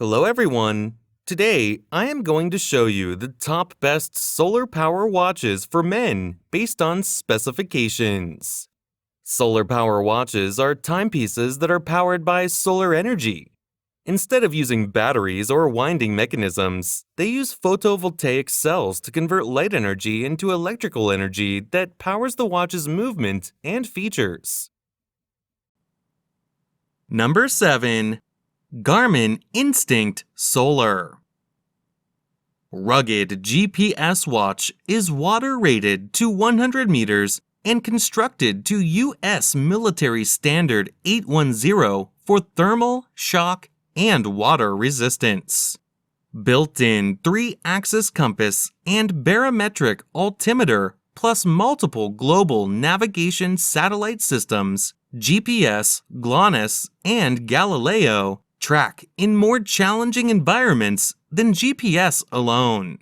Hello everyone! Today, I am going to show you the top best solar power watches for men based on specifications. Solar power watches are timepieces that are powered by solar energy. Instead of using batteries or winding mechanisms, they use photovoltaic cells to convert light energy into electrical energy that powers the watch's movement and features. Number 7. Garmin Instinct Solar. Rugged GPS watch is water-rated to 100 meters and constructed to U.S. military standard 810 for thermal, shock, and water resistance. Built-in 3-axis compass and barometric altimeter plus multiple global navigation satellite systems, GPS, GLONASS, and Galileo, track in more challenging environments than GPS alone.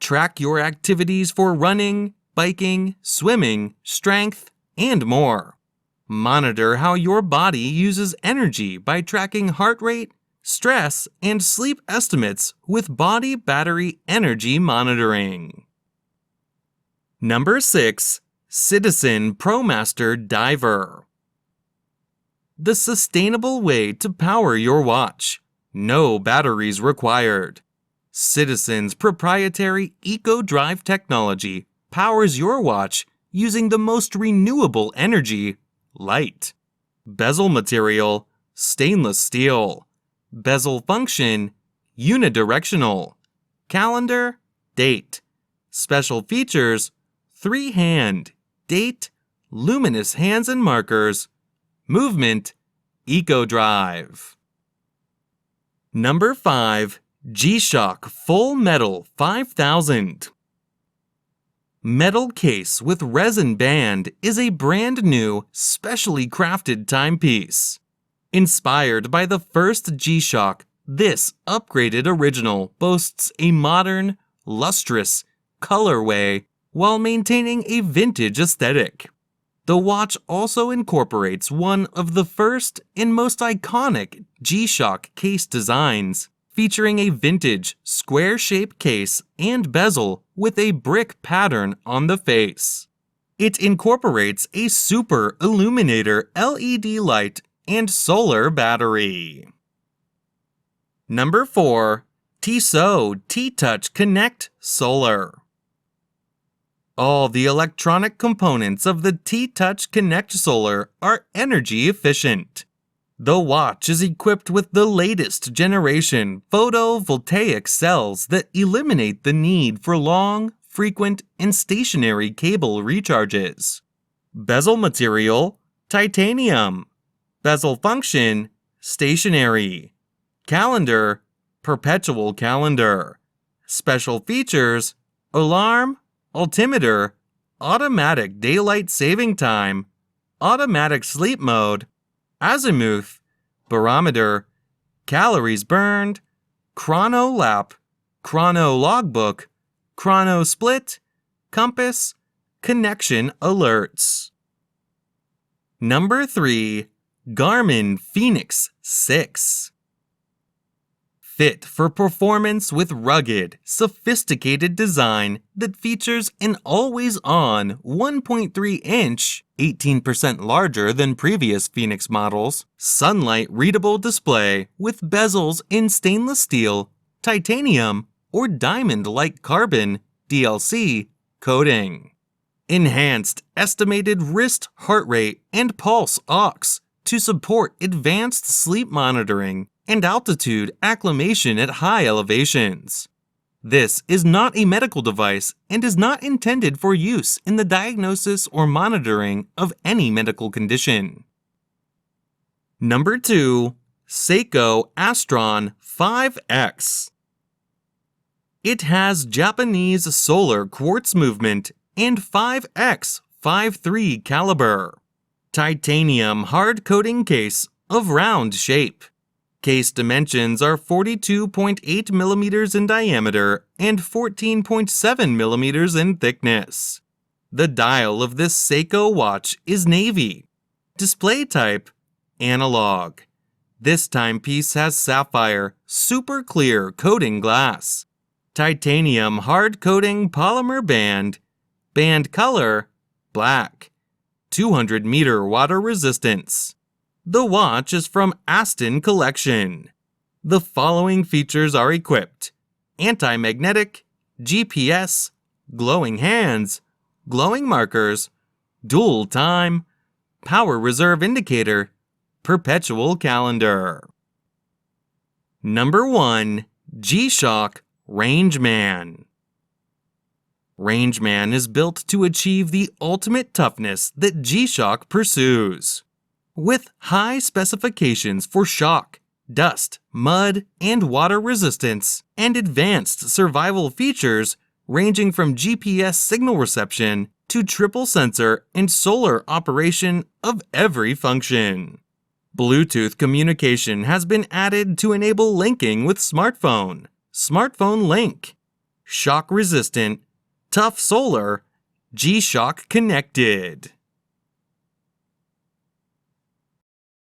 Track your activities for running, biking, swimming, strength, and more. Monitor how your body uses energy by tracking heart rate, stress, and sleep estimates with body battery energy monitoring. Number 6. Citizen Promaster Diver. The sustainable way to power your watch. No batteries required. Citizen's proprietary eco-drive technology powers your watch using the most renewable energy, light. Bezel material, stainless steel. Bezel function, unidirectional. Calendar, date. Special features, 3-hand, date, luminous hands and markers. Movement, eco-drive. Number 5. G-Shock Full Metal 5000. Metal case with resin band is a brand new, specially crafted timepiece. Inspired by the first G-Shock, this upgraded original boasts a modern, lustrous colorway while maintaining a vintage aesthetic. The watch also incorporates one of the first and most iconic G-Shock case designs, featuring a vintage, square-shaped case and bezel with a brick pattern on the face. It incorporates a super illuminator LED light and solar battery. Number 4. Tissot T-Touch Connect Solar. All the electronic components of the T-Touch Connect Solar are energy efficient. The watch is equipped with the latest generation photovoltaic cells that eliminate the need for long, frequent, and stationary cable recharges. Bezel material, titanium. Bezel function, stationary. Calendar, perpetual calendar. Special features, alarm, altimeter, automatic daylight saving time, automatic sleep mode, azimuth, barometer, calories burned, chrono lap, chrono logbook, chrono split, compass, connection alerts. Number 3. Garmin Fenix 6. Fit for performance with rugged, sophisticated design that features an always-on 1.3-inch, 18% larger than previous Fenix models, sunlight-readable display with bezels in stainless steel, titanium, or diamond-like carbon DLC coating. Enhanced estimated wrist heart rate and pulse ox to support advanced sleep monitoring and altitude acclimation at high elevations. This is not a medical device and is not intended for use in the diagnosis or monitoring of any medical condition. Number 2. Seiko Astron 5X. It has Japanese solar quartz movement and 5X 5.3 caliber. Titanium hard coating case of round shape. Case dimensions are 42.8 millimeters in diameter and 14.7 millimeters in thickness. The dial of this Seiko watch is navy. Display type, analog. This timepiece has sapphire, super clear coating glass, titanium hard coating polymer band, band color, black, 200-meter water resistance. The watch is from Astron collection. The following features are equipped: anti-magnetic, GPS, glowing hands, glowing markers, dual time, power reserve indicator, perpetual calendar. Number 1. G-Shock Rangeman. Rangeman is built to achieve the ultimate toughness that G-Shock pursues. With high specifications for shock, dust, mud, and water resistance, and advanced survival features ranging from GPS signal reception to triple sensor and solar operation of every function. Bluetooth communication has been added to enable linking with smartphone, smartphone link, shock resistant, tough solar, G-Shock connected.